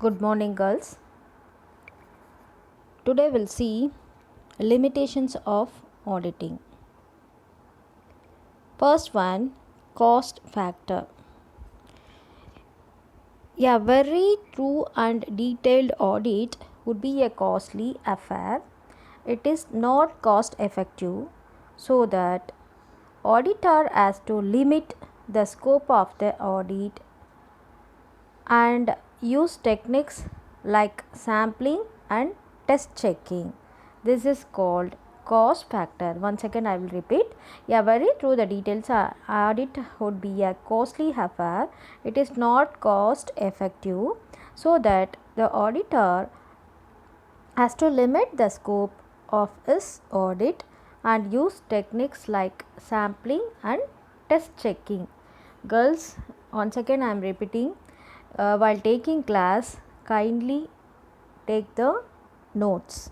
Good morning, girls. Today we'll see limitations of auditing. First one, cost factor. A very true and detailed audit would be a costly affair. It is not cost effective, so that auditor has to limit the scope of the audit and use techniques like sampling and test checking. This is called cost factor. Once again, I will repeat. Yeah, very true. The details are audit would be a costly affair. It is not cost effective, so that the auditor has to limit the scope of his audit and use techniques like sampling and test checking. Girls, once again I am repeating, while taking class, kindly take the notes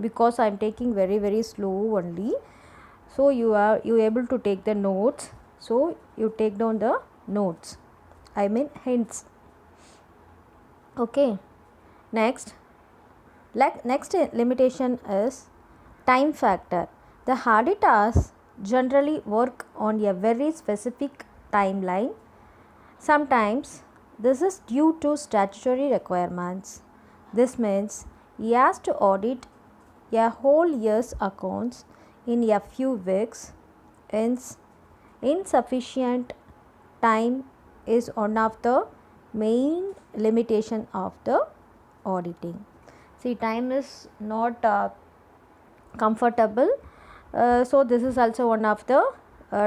because I am taking very slow only. So you able to take the notes. So you take down the notes. I mean hints. Okay. Next, next limitation is time factor. The auditors generally work on a very specific timeline. Sometimes this is due to statutory requirements. This means he has to audit a whole year's accounts in a few weeks. Hence, insufficient time is one of the main limitation of the auditing. See, time is not comfortable, so this is also one of the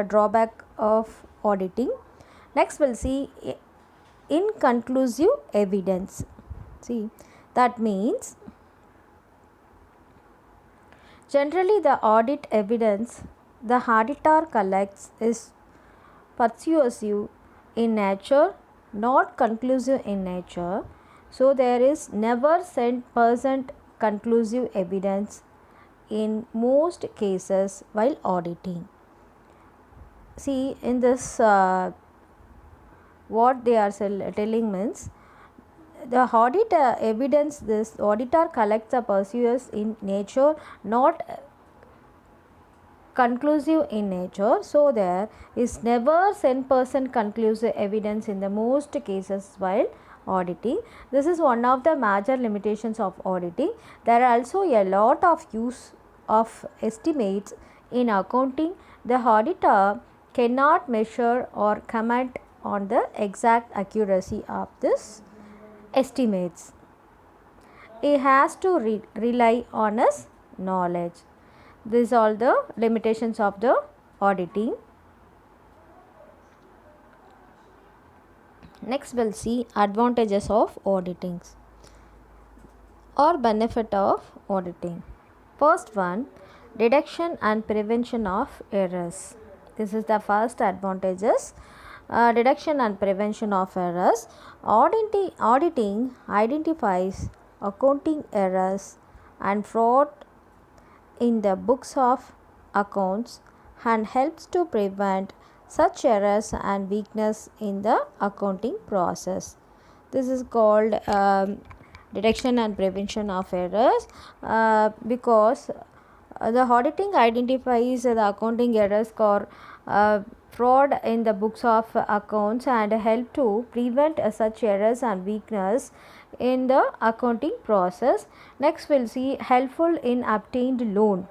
drawback of auditing. Next, we'll see inconclusive evidence. See, that means generally the audit evidence the auditor collects is persuasive in nature, not conclusive in nature. So there is never 100% conclusive evidence in most cases while auditing. See, in this what they are telling means the audit evidence this auditor collects the pursuers in nature, not conclusive in nature. So there is never 100% conclusive evidence in the most cases while auditing. This is one of the major limitations of auditing. There are also a lot of use of estimates in accounting. The auditor cannot measure or comment on the exact accuracy of this estimates. He has to rely on his knowledge. These are the limitations of the auditing. Next, we'll see advantages of auditing or benefit of auditing. First one, detection and prevention of errors. This is the first advantages. Detection and prevention of errors. Auditing identifies accounting errors and fraud in the books of accounts and helps to prevent such errors and weakness in the accounting process. This is called detection and prevention of errors because the auditing identifies the accounting errors or fraud in the books of accounts and help to prevent such errors and weakness in the accounting process. Next, we'll see helpful in obtained loan.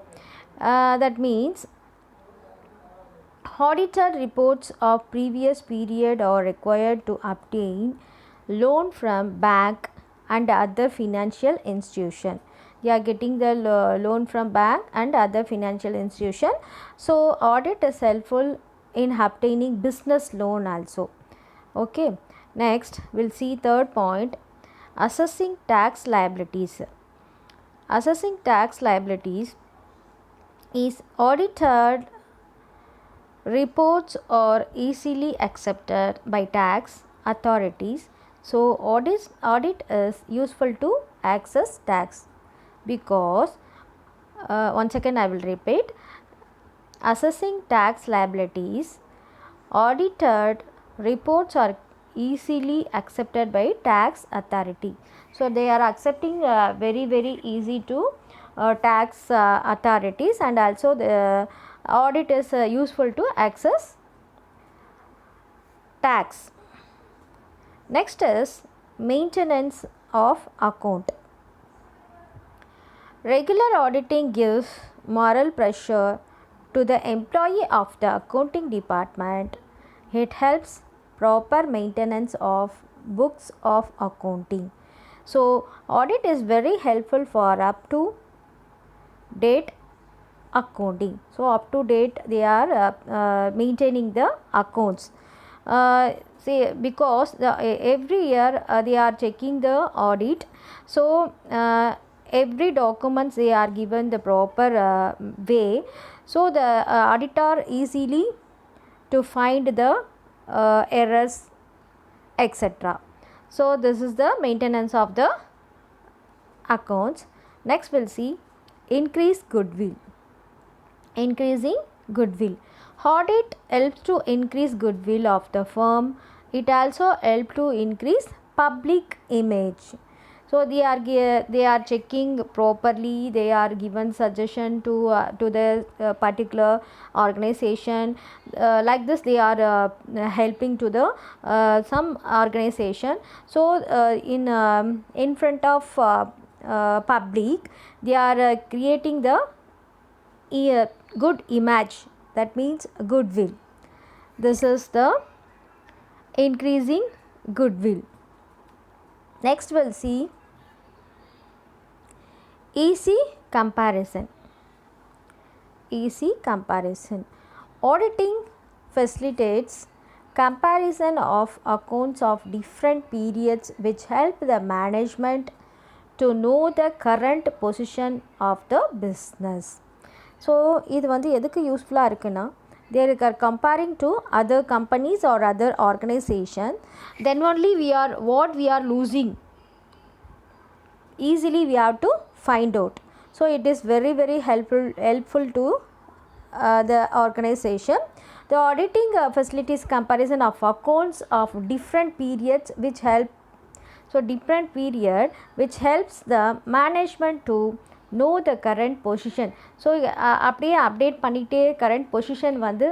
That means audited reports of previous period are required to obtain loan from bank and other financial institution. You are getting the loan from bank and other financial institution. So audit is helpful in obtaining business loan also. Okay. Next, we'll see third point, assessing tax liabilities. Assessing tax liabilities is audited reports are easily accepted by tax authorities. So audit is useful to access tax because once again I will repeat, assessing tax liabilities, audited reports are easily accepted by tax authority. So they are accepting very easy to tax authorities, and also the audit is useful to access tax. Next is maintenance of account. Regular auditing gives moral pressure to the employee of the accounting department. It helps proper maintenance of books of accounting. So audit is very helpful for up to date accounting. So up to date they are maintaining the accounts. Say because every year they are checking the audit. So every documents they are given the proper way. So the auditor easily to find the errors, etc. So this is the maintenance of the accounts. Next we'll see increase goodwill. Increasing goodwill. Audit helps to increase goodwill of the firm. It also helps to increase public image. So they are checking properly. They are given suggestion to the particular organization. Like this, they are helping to the some organization. So in front of public, they are creating the good image. That means goodwill. This is the increasing goodwill. Next we'll see easy comparison. Easy comparison. Auditing facilitates comparison of accounts of different periods, which help the management to know the current position of the business. So இது வந்து எதுக்கு யூஸ்ஃபுல்லாக இருக்குன்னா, they are comparing to other companies or other organization, then only what we are losing easily we have to find out. So it is very helpful to the organization. The auditing facilities comparison of accounts of different periods, which help different period which helps the management to know the current position. So அப்படியே update பண்ணிகிட்டே current position வந்து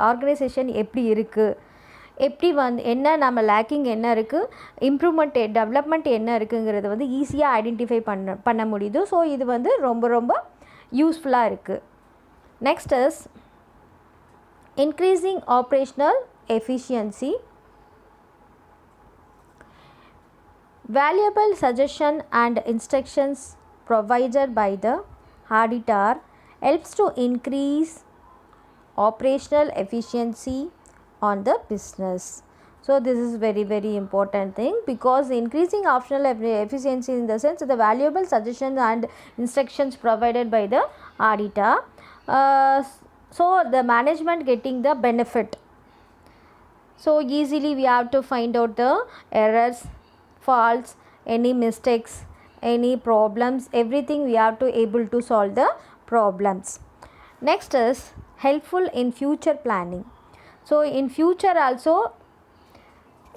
organisation எப்படி இருக்குது, எப்படி வந்து என்ன நம்ம lacking என்ன இருக்குது, இம்ப்ரூவ்மெண்ட் டெவலப்மெண்ட் என்ன இருக்குங்கிறது வந்து ஈஸியாக ஐடென்டிஃபை பண்ண முடியுது. ஸோ இது வந்து ரொம்ப யூஸ்ஃபுல்லாக இருக்குது. Next is increasing operational efficiency. Valuable suggestion and instructions provided by the auditor helps to increase operational efficiency on the business. So this is very important thing, because increasing operational efficiency in the sense the valuable suggestions and instructions provided by the auditor, so the management getting the benefit. So easily we have to find out the errors, faults, any mistakes, any problems, everything we have to able to solve the problems. Next is helpful in future planning. So in future also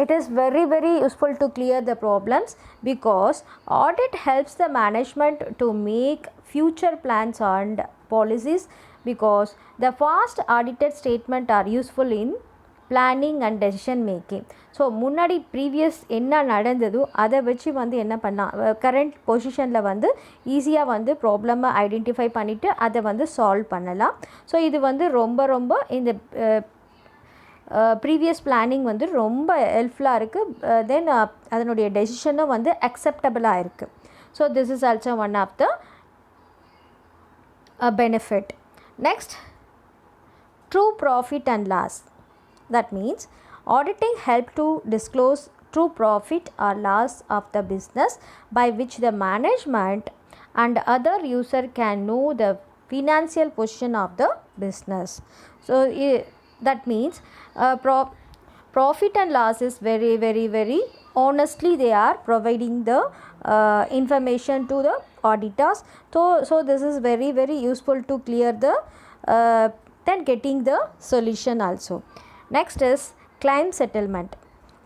it is very useful to clear the problems, because audit helps the management to make future plans and policies, because the past audited statement are useful in planning and decision making. So முன்னாடி previous என்ன நடந்ததோ அதை வச்சு வந்து என்ன பண்ணால் current பொசிஷனில் வந்து ஈஸியாக வந்து ப்ராப்ளமை ஐடென்டிஃபை பண்ணிவிட்டு அதை வந்து சால்வ் பண்ணலாம். ஸோ இது வந்து ரொம்ப இந்த ப்ரீவியஸ் பிளானிங் வந்து ரொம்ப ஹெல்ப்ஃபுல்லாக இருக்குது. தென் அதனுடைய டெசிஷனும் வந்து அக்செப்டபிளாக இருக்குது. So this is also one of the benefit. Next true profit and loss. That means auditing help to disclose true profit or loss of the business, by which the management and other user can know the financial position of the business. So that means profit and loss is very honestly they are providing the information to the auditors. So this is very useful to clear the then getting the solution also. Next is claim settlement.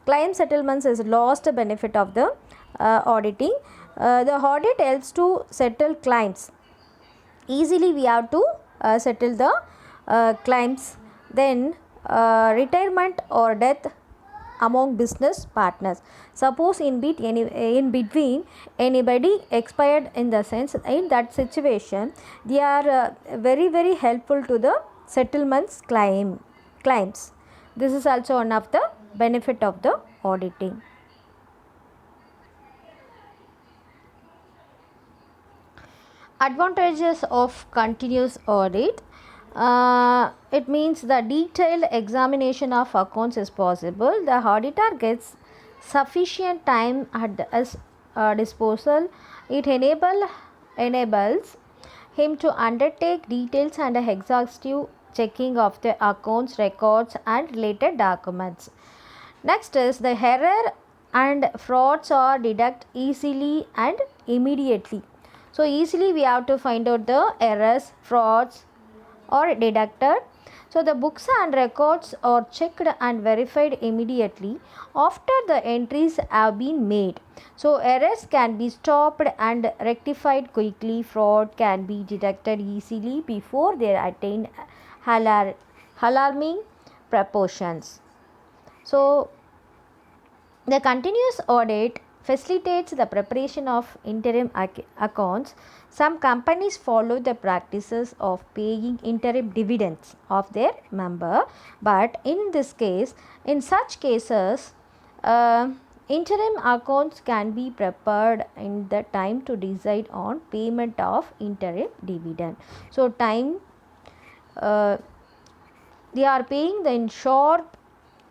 claim settlements is lost benefit of the auditing. The audit helps to settle claims. Easily we have to settle the claims. Then retirement or death among business partners. Suppose in between anybody expired, in the sense in that situation they are very helpful to the settlements claims. This is also one of the benefit of the auditing. Advantages of continuous audit. It means the detailed examination of accounts is possible. The auditor gets sufficient time at his disposal. It enables him to undertake details and exhaustive checking of the accounts records and related documents. Next is the error and frauds are detected easily and immediately. So easily we have to find out the errors, frauds or detected. So the books and records are checked and verified immediately after the entries have been made. So errors can be stopped and rectified quickly. Fraud can be detected easily before they attain alarming proportions. So the continuous audit facilitates the preparation of interim accounts. Some companies follow the practices of paying interim dividends of their member, but in such cases, interim accounts can be prepared in the time to decide on payment of interim dividend. So uh, they are paying the in short,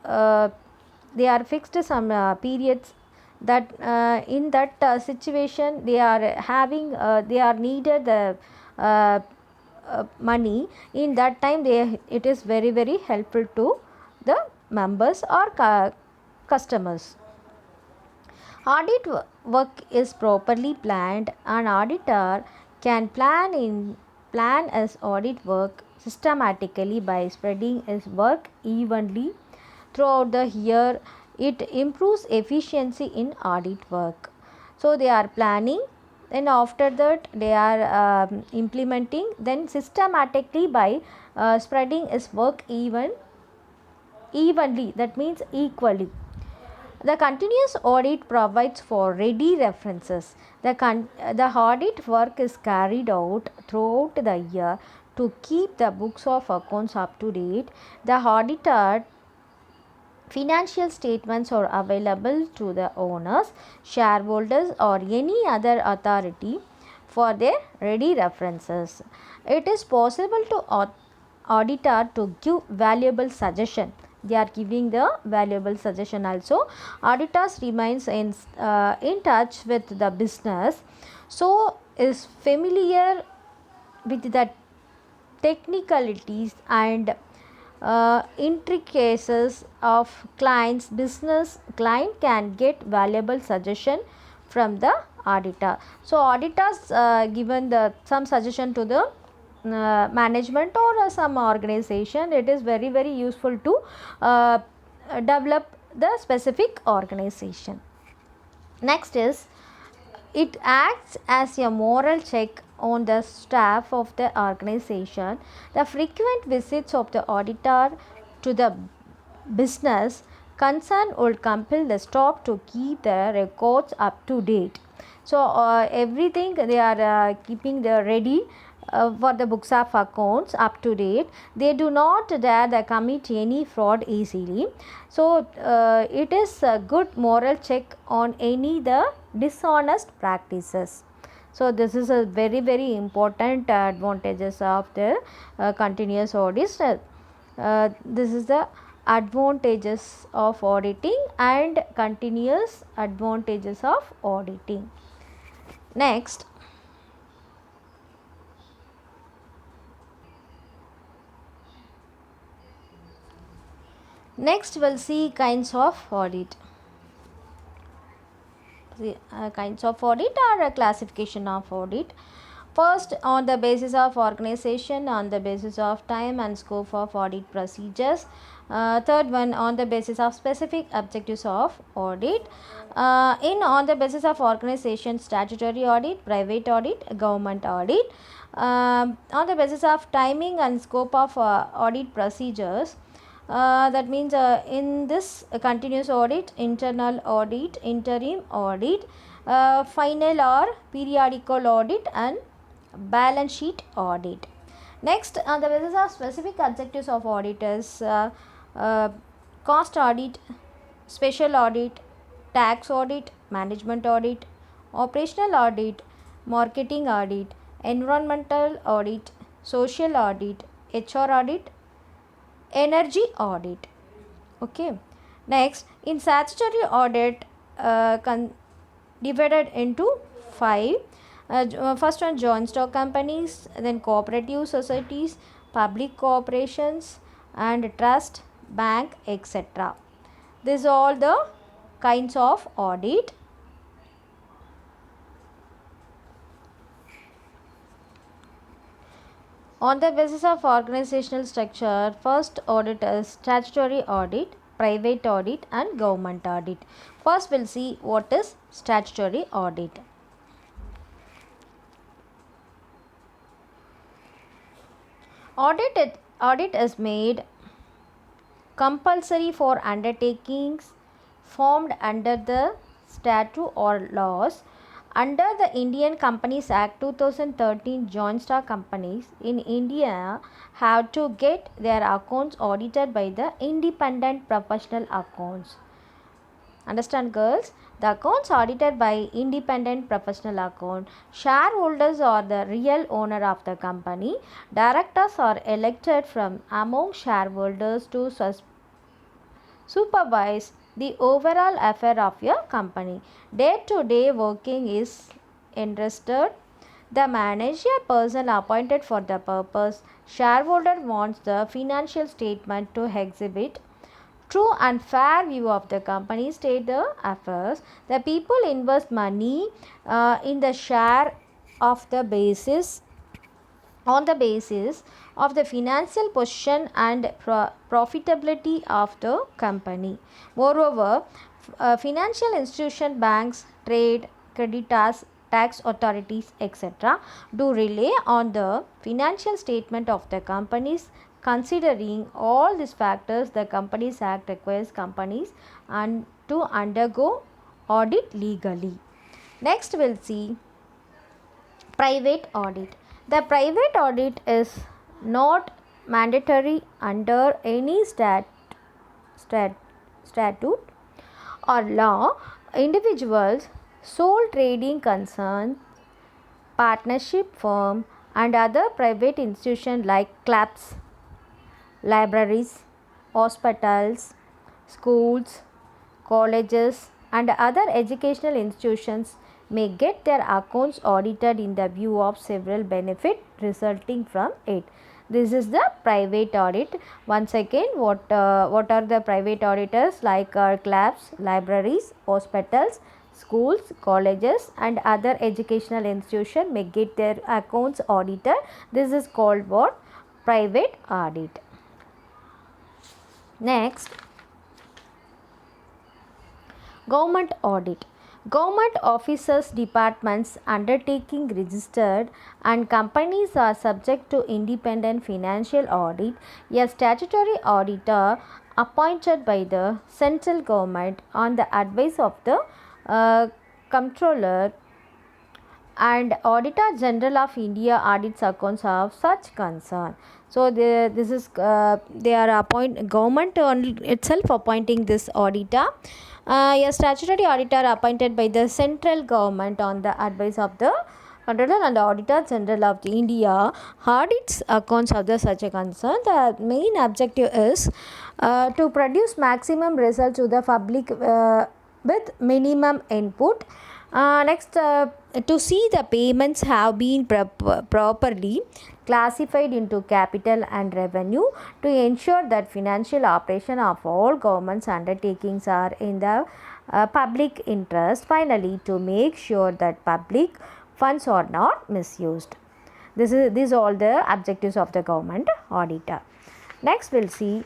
they are fixed some periods, that in that situation they are having they are needed the money. In that time it is very helpful to the members or customers. Audit work is properly planned. An auditor can plan his audit work systematically by spreading his work evenly throughout the year. It improves efficiency in audit work. So they are planning, then after that they are implementing, then systematically by spreading his work evenly, that means equally. The continuous audit provides for ready references. The audit work is carried out throughout the year to keep the books of accounts up to date. The audited financial statements are available to the owners, shareholders, or any other authority for their ready references. It is possible to auditor to give valuable suggestion. They are giving the valuable suggestion also. Auditors remains in touch with the business, so is familiar with the technicalities and intricacies of clients business. Client can get valuable suggestion from the auditor. So auditors given the some suggestion to the management or some organization. It is very useful to develop the specific organization. Next is, it acts as a moral check on the staff of the organization. The frequent visits of the auditor to the business concern would compel the staff to keep the records up to date. So everything they are keeping the ready for the books of accounts up to date. They do not dare to commit any fraud easily. So it is a good moral check on any the dishonest practices. So this is a very important advantages of the continuous audits. This is the advantages of auditing and continuous advantages of auditing. Next, we'll see kinds of audit. The kinds of audit or a classification of audit. First, on the basis of organization, on the basis of time and scope of audit procedures. Third one, on the basis of specific objectives of audit. On the basis of organization, statutory audit, private audit, government audit. On the basis of timing and scope of audit procedures, that means in this continuous audit, internal audit, interim audit, final or periodical audit, and balance sheet audit. Next, on the basis of specific objectives of auditors, cost audit, special audit, tax audit, management audit, operational audit, marketing audit, environmental audit, social audit, HR audit, energy audit. Okay. Next, in statutory audit, divided into 5. First one, joint stock companies, then cooperative societies, public corporations, and trust, bank, etc. These are all the kinds of audit. On the basis of organizational structure, first audit is statutory audit, private audit, and government audit. First, we'll see what is statutory audit. Audit is made compulsory for undertakings formed under the statute or laws. Under the Indian Companies Act 2013, joint stock companies in India have to get their accounts audited by the independent professional accounts. Understand, girls? The accounts audited by independent professional account. Shareholders are the real owner of the company. Directors are elected from among shareholders to supervise the overall affair of your company. Day-to-day working is entrusted the manager person appointed for the purpose. Shareholder wants the financial statement to exhibit true and fair view of the company state the affairs. The people invest money in the share of the basis on the basis of the financial position and profitability of the company. Moreover, financial institution, banks, trade, creditors, tax authorities, etc. do rely on the financial statement of the companies. Considering all these factors, the Companies Act requires companies to undergo audit legally. Next, we'll see private audit. The private audit is not mandatory under any statute or law. Individuals, sole trading concerns, partnership firm, and other private institutions like clubs, libraries, hospitals, schools, colleges, and other educational institutions may get their accounts audited in the view of several benefits resulting from it. This is the private audit. Once again, what are the private auditors? Like clubs, libraries, hospitals, schools, colleges, and other educational institutions may get their accounts audited. This is called what? Private audit. Next, government audit. Government officers, departments, undertaking registered and companies are subject to independent financial audit. A statutory auditor appointed by the central government on the advice of the Comptroller and Auditor General of India audits accounts of such concern. So they are government itself appointing this auditor. A statutory auditor appointed by the central government on the advice of the Controller and Auditor General of India audits accounts of the such a concern. The main objective is to produce maximum results to the public with minimum input. Next, to see the payments have been properly classified into capital and revenue, to ensure that financial operation of all government's undertakings are in the public interest. Finally, to make sure that public funds are not misused. These are all the objectives of the government auditor. Next we'll see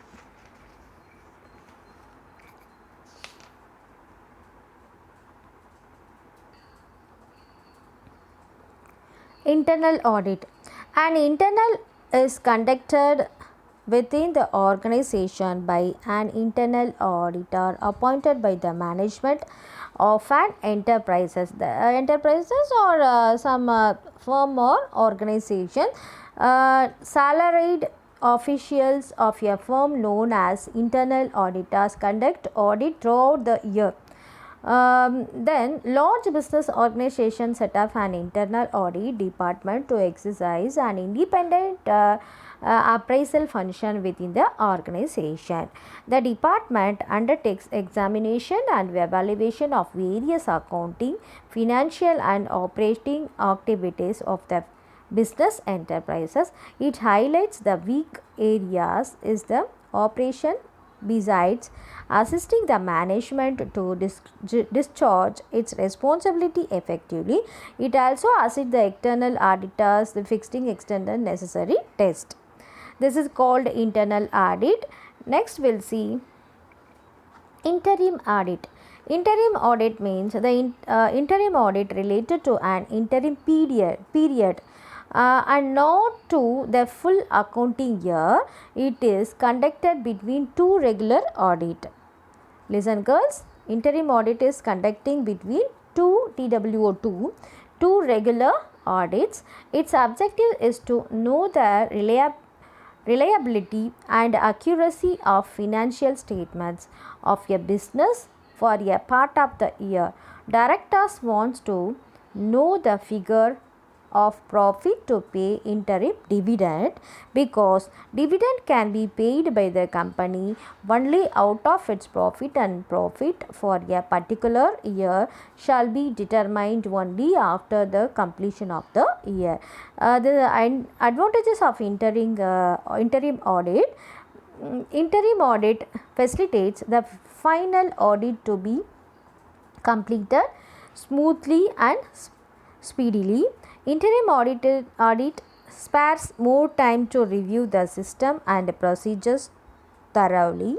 internal audit. An internal is conducted within the organization by an internal auditor appointed by the management of an enterprises. The enterprises or some firm or organization, salaried officials of a firm known as internal auditors conduct audit throughout the year. Then large business organizations set up an internal audit department to exercise an independent appraisal function within the organization. The department undertakes examination and evaluation of various accounting, financial and operating activities of the business enterprises. It highlights the weak areas is the operation. Besides assisting the management to discharge its responsibility effectively, it also assists the external auditors the fixing external necessary test. This is called internal audit. Next we'll see interim audit. Interim audit means the interim audit related to an interim period and not to the full accounting year. It is conducted between two regular audit. Listen girls, interim audit is conducting between two regular audits. Its objective is to know the reliability and accuracy of financial statements of a business for a part of the year. Directors wants to know the figure of profit to pay interim dividend, because dividend can be paid by the company only out of its profit, and profit for a particular year shall be determined only after the completion of the year. The advantages of interim audit. Interim audit facilitates the final audit to be completed smoothly and speedily. Interim audit spares more time to review the system and procedures thoroughly.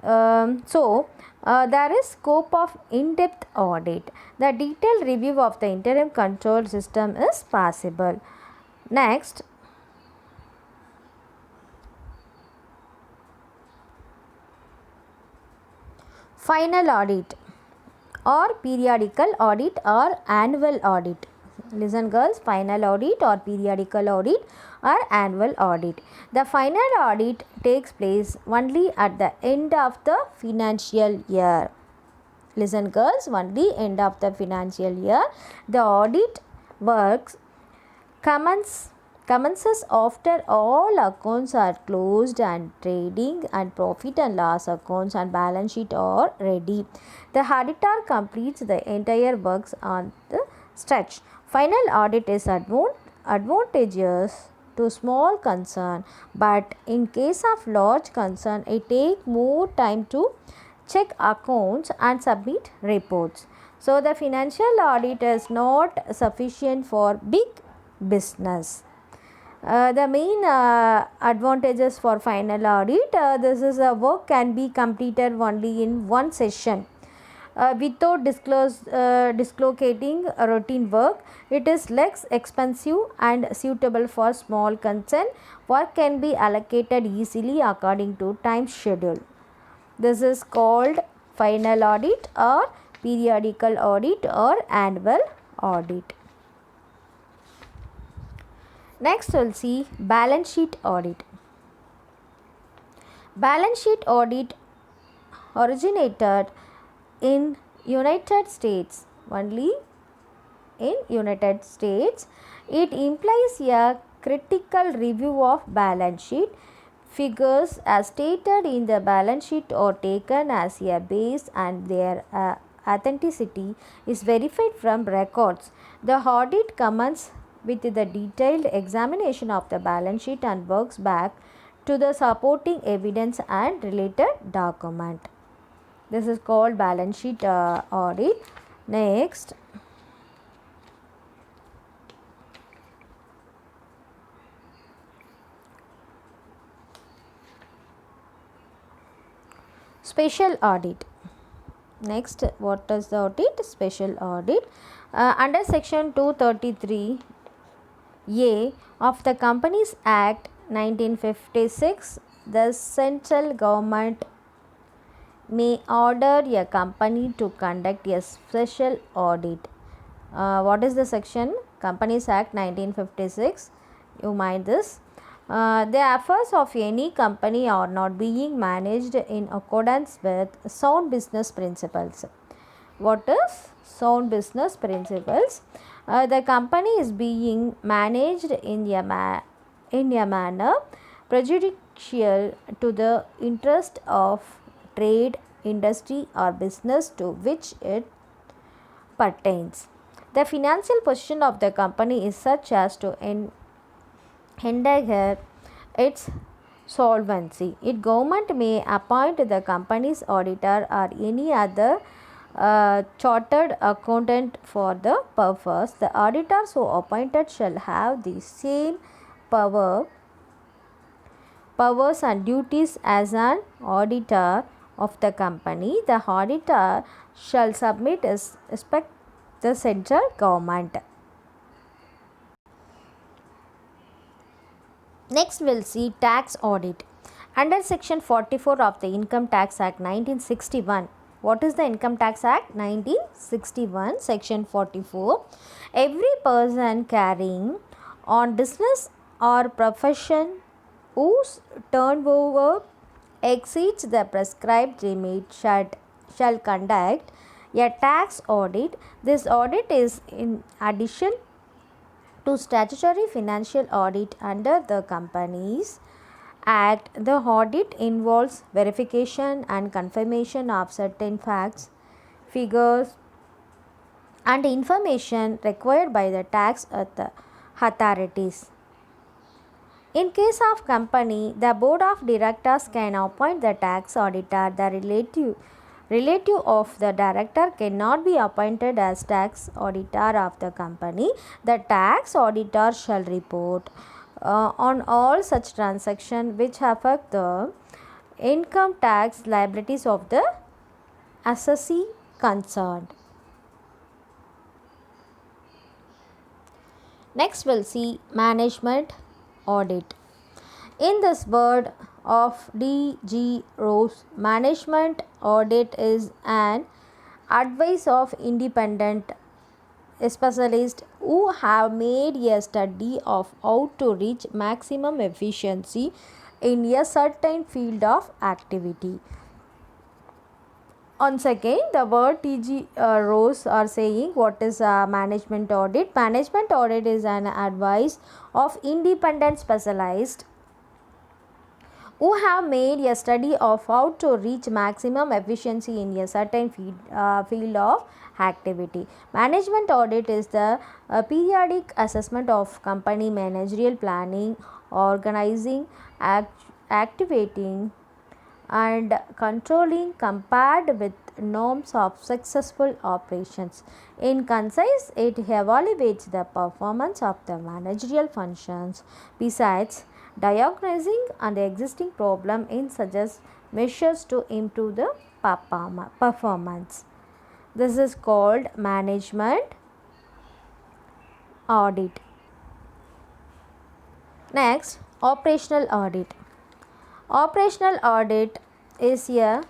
There is scope of in-depth audit. The detailed review of the interim control system is possible. Next, final audit or periodical audit or annual audit. Listen girls, final audit or periodical audit or annual audit. The final audit takes place only at the end of the financial year. Listen girls, only end of the financial year. The audit works commences after all accounts are closed and trading and profit and loss accounts and balance sheet are ready. The auditor completes the entire works on the stretch. Final audit is advantageous to small concern, but in case of large concern, it takes more time to check accounts and submit reports. So the financial audit is not sufficient for big business. The main advantages for final audit, this is a work can be completed only in one session. Without dislocating routine work. It is less expensive and suitable for small concern. Work can be allocated easily according to time schedule. This is called final audit or periodical audit or annual audit. Next we'll see balance sheet audit. Balance sheet audit originated in United States, only in United States. It implies a critical review of balance sheet. Figures as stated in the balance sheet are taken as a base and their authenticity is verified from records. The audit commences with the detailed examination of the balance sheet and works back to the supporting evidence and related document. This is called balance sheet audit. Next, Special audit. Next, what is the audit? Special audit. Under section 233A of the Companies Act 1956, the central government may order a company to conduct a special audit. What is the section? Companies Act 1956. You mind this. The affairs of any company are not being managed in accordance with sound business principles. What is sound business principles? The company is being managed in a manner prejudicial to the interest of trade, industry, or business to which it pertains. The financial position of the company is such as to endanger its solvency. Its government may appoint the company's auditor or any other chartered accountant for the purpose. The auditor so appointed shall have the same powers and duties as an auditor of the company. The auditor shall submit his respect the central government. Next, we'll see tax audit. Under section 44 of the Income Tax Act 1961. What is the Income Tax Act 1961? Section 44. Every person carrying on business or profession whose turnover exceeds the prescribed limit shall conduct a tax audit. This audit is in addition to statutory financial audit under the Companies Act. The audit involves verification and confirmation of certain facts, figures, and information required by the tax authorities. In case of company, the board of directors can appoint the tax auditor. The relative of the director cannot be appointed as tax auditor of the company. The tax auditor shall report on all such transactions which affect the income tax liabilities of the assessee concerned. Next, we'll see management audit. In this word of D.G. Rose, management audit is an advice of independent specialists who have made a study of how to reach maximum efficiency in a certain field of activity. Once again, the word T.G. Rose are saying what is management audit. Management audit is an advice of independent specialists who have made a study of how to reach maximum efficiency in a certain field of activity. Management audit is the periodic assessment of company managerial planning, organizing, activating, and controlling compared with norms of successful operations. In concise, it evaluates the performance of the managerial functions. Besides diagnosing and the existing problem, it suggests measures to improve the performance. This is called management audit. Next, operational audit. Operational audit is a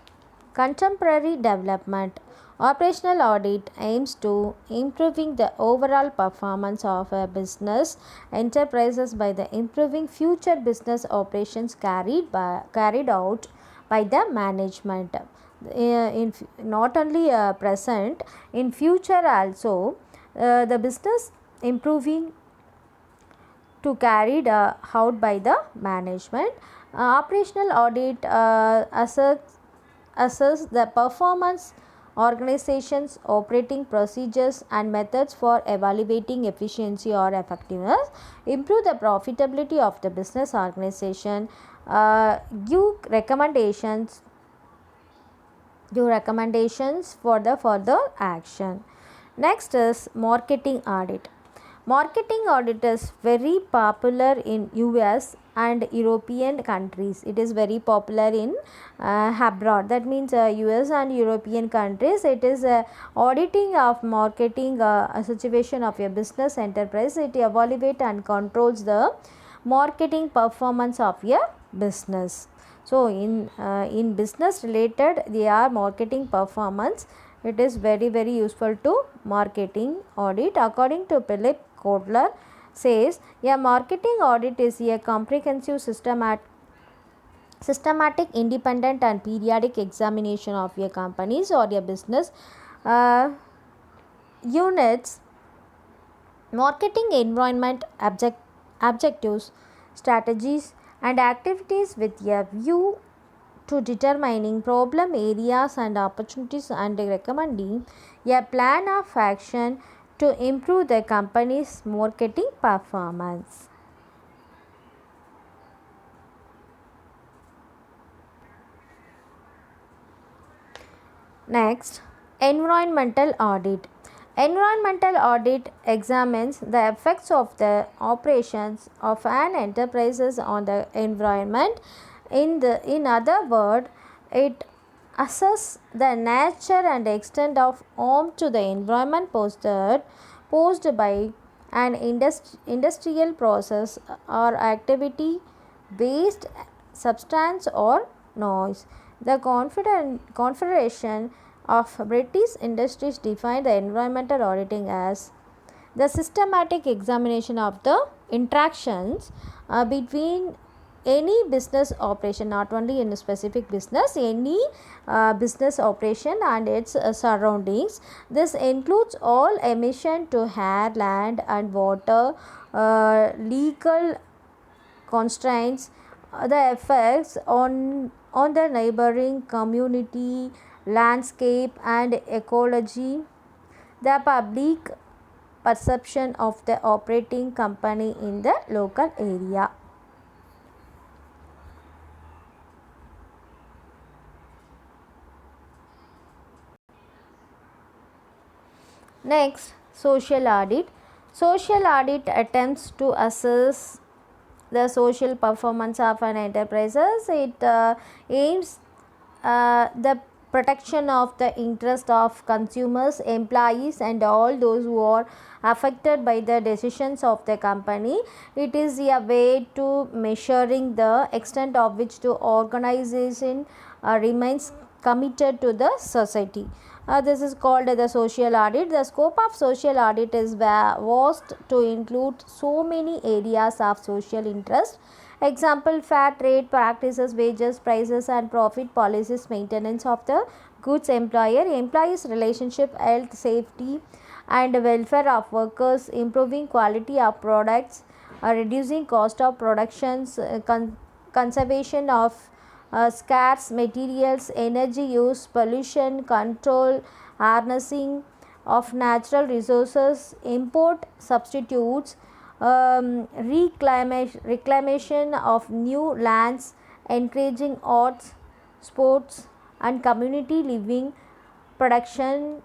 contemporary development. Operational audit aims to improving the overall performance of a business enterprises by the improving future business operations carried out by the management. In not only present, in future also the business improving to carried out by the management. Operational audit assess the performance, organizations, operating procedures and methods for evaluating efficiency or effectiveness, improve the profitability of the business organization, give recommendations for the further action. Next is marketing audit. Marketing audit is very popular in US and European countries. It is very popular in abroad. That means US and European countries. It is auditing of marketing a situation of your business enterprise. It evaluates and controls the marketing performance of your business. So in business related, they are marketing performance. It is very useful to marketing audit. According to Philip Kotler says, a marketing audit is a comprehensive systematic, independent and periodic examination of your companies or your business units marketing environment, objectives, strategies and activities with a view to determining problem areas and opportunities and recommending a plan of action to improve the company's marketing performance. Next, environmental audit. Environmental audit examines the effects of the operations of an enterprise on the environment. In other words, it assesses the nature and extent of harm to the environment posed by an industrial process or activity, waste, substance or noise. The Confederation of British Industries defined the environmental auditing as the systematic examination of the interactions between any business operation, not only in a specific business, any business operation and its surroundings. This includes all emission to air, land and water, legal constraints, the effects on the neighboring community, landscape and ecology, the public perception of the operating company in the local area. Next, social audit. Social audit attempts to assess the social performance of an enterprise. It aims the protection of the interest of consumers, employees and all those who are affected by the decisions of the company. It is a way to measuring the extent of which the organization remains committed to the society. This is called the social audit. The scope of social audit is vast to include so many areas of social interest. Example, fair trade practices, wages, prices and profit policies, maintenance of the goods employees relationship, health, safety and welfare of workers, improving quality of products, reducing cost of productions, conservation of scarce materials, energy use, pollution control, harnessing of natural resources, import substitutes, reclamation of new lands, encouraging arts, sports and community living, production,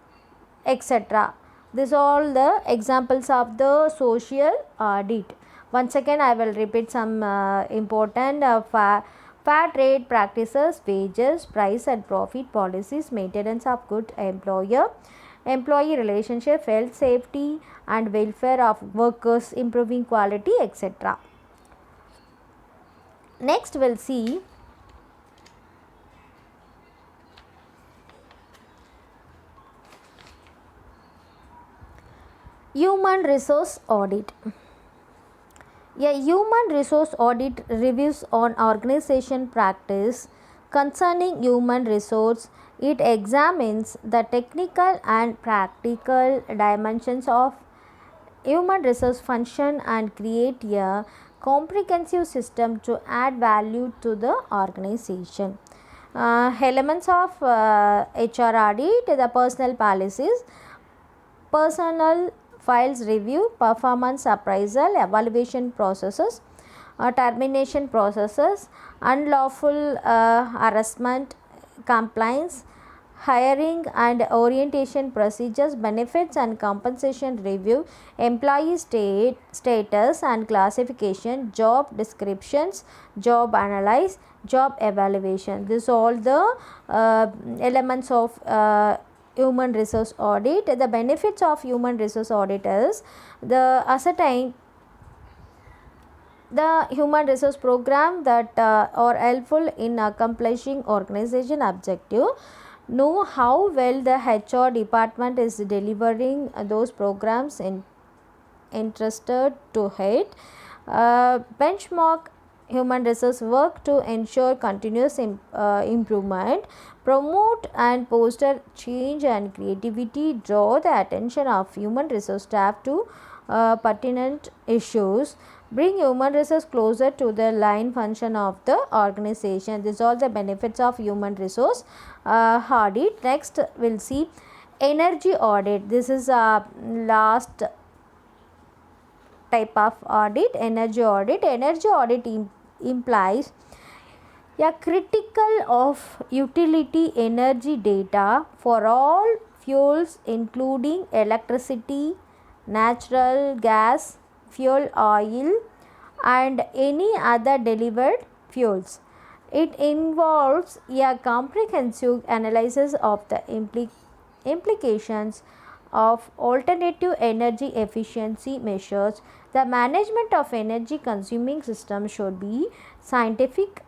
etc. These are all the examples of the social audit. Once again, I will repeat some important fair trade practices, wages, price and profit policies, maintenance of good employee relationship, health, safety and welfare of workers, improving quality, etc. Next, we'll see human resource audit. A human resource audit reviews on organization practice concerning human resource. It examines the technical and practical dimensions of human resource function and create a comprehensive system to add value to the organization. Elements of HR audit: the personnel policies, personal files review, performance appraisal, evaluation processes, termination processes, unlawful harassment, compliance, hiring and orientation procedures, benefits and compensation review, employee status and classification, job descriptions, job analyze, job evaluation. This all the elements of human resource audit. The benefits of human resource audit is the ascertain the human resource program that are helpful in accomplishing organization objective, know how well the HR department is delivering those programs entrusted to it, benchmark human resource work to ensure continuous improvement, promote and foster change and creativity, draw the attention of human resource staff to pertinent issues, bring human resource closer to the line function of the organization. These are all the benefits of human resource audit. Next we will see energy audit. This is last type of audit, energy audit. Energy audit implies a critical of utility energy data for all fuels including electricity, natural gas, fuel oil and any other delivered fuels. It involves a comprehensive analysis of the implications of alternative energy efficiency measures. The management of energy consuming systems should be scientific.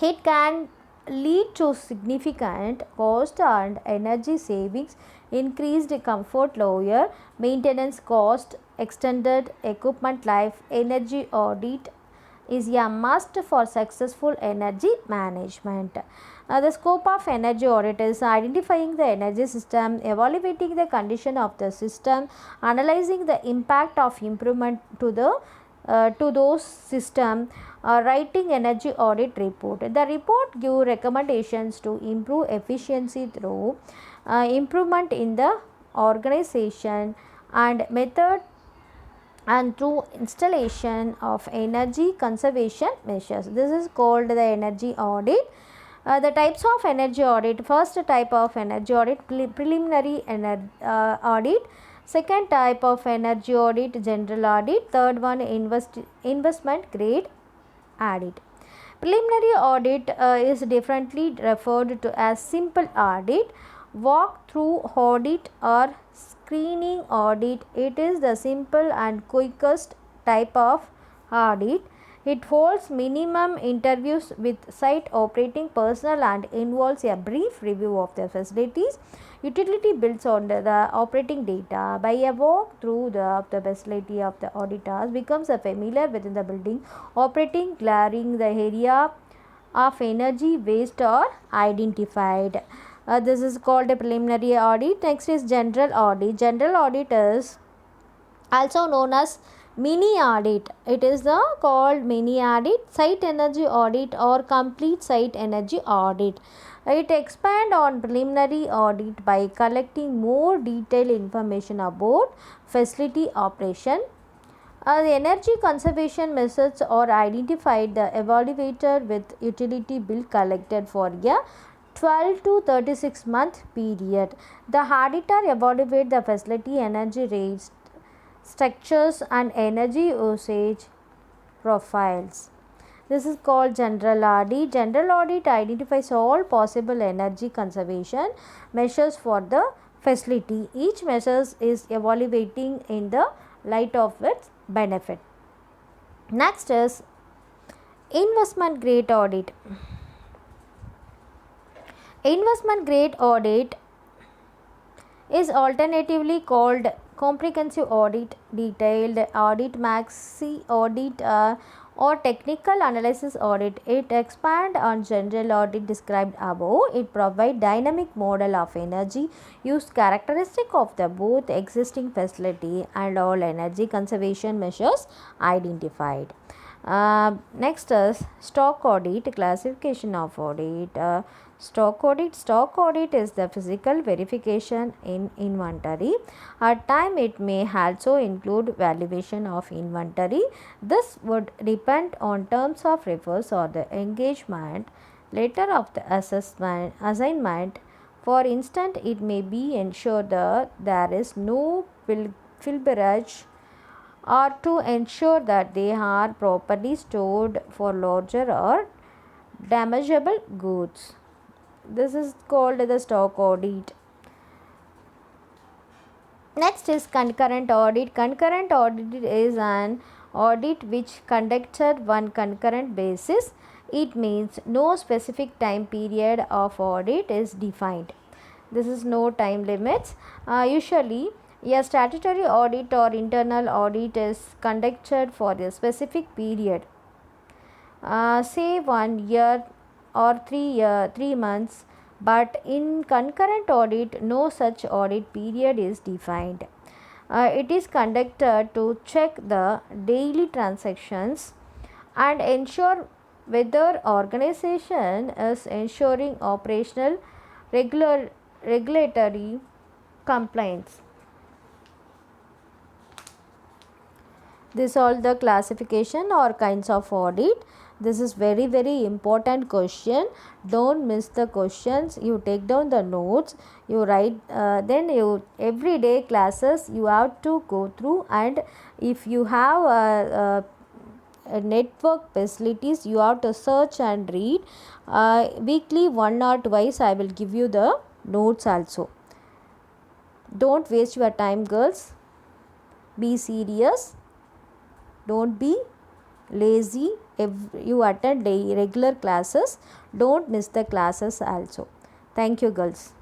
It can lead to significant cost and energy savings, increased comfort, lower maintenance cost, extended equipment life. Energy audit is a must for successful energy management. The scope of energy audit is identifying the energy system, evaluating the condition of the system, analyzing the impact of improvement to those system, writing energy audit report. The report give recommendations to improve efficiency through improvement in the organization and method and through installation of energy conservation measures. This is called the energy audit. The types of energy audit: first type of energy audit, preliminary audit; second type of energy audit, general audit; third one, investment grade audit. Preliminary audit is differently referred to as simple audit, walk through audit or screening audit. It is the simple and quickest type of audit. It holds minimum interviews with site operating personnel and involves a brief review of the facilities, utility bills on the operating data. By a walk through the facility of the auditors becomes familiar within the building operating, clearing the area of energy waste or identified. This is called a preliminary audit. Next is general audit. General audit is also known as mini audit. It is called mini audit, site energy audit or complete site energy audit. It expand on preliminary audit by collecting more detailed information about facility operation. The energy conservation methods are identified. The evaluator with utility bill collected for a 12 to 36 month period. The auditor evaluate the facility energy rates, structures and energy usage profiles. This is called general audit. General audit identifies all possible energy conservation measures for the facility. Each measure is evaluating in the light of its benefit. Next is investment grade audit. Investment grade audit is alternatively called comprehensive audit, detailed audit, maxi audit or technical analysis audit. It expands on general audit described above. It provides dynamic model of energy use, characteristic of the both existing facility and all energy conservation measures identified. Next is stock audit, classification of audit. Stock audit is the physical verification in inventory. At time it may also include valuation of inventory. This would depend on terms of reverse or the engagement letter of the assignment For instance, it may be ensure that there is no filberage, or to ensure that they are properly stored for larger or damageable goods. This is called the stock audit. Next is concurrent audit. Concurrent audit is an audit which conducted one concurrent basis. It means no specific time period of audit is defined. This is no time limits. Usually, a statutory audit or internal audit is conducted for a specific period, say 1 year or 3 months, but in concurrent audit no such audit period is defined. It is conducted to check the daily transactions and ensure whether organization is ensuring operational regulatory compliance. This all the classification or kinds of audit. This is very important question. Don't miss the questions. You take down the notes, you write, then you everyday classes you have to go through, and if you have network facilities you have to search and read. Weekly one or twice I will give you the notes also. Don't waste your time, girls. Be serious. Don't be lazy. If you attend regular classes, don't miss the classes also. Thank you, girls.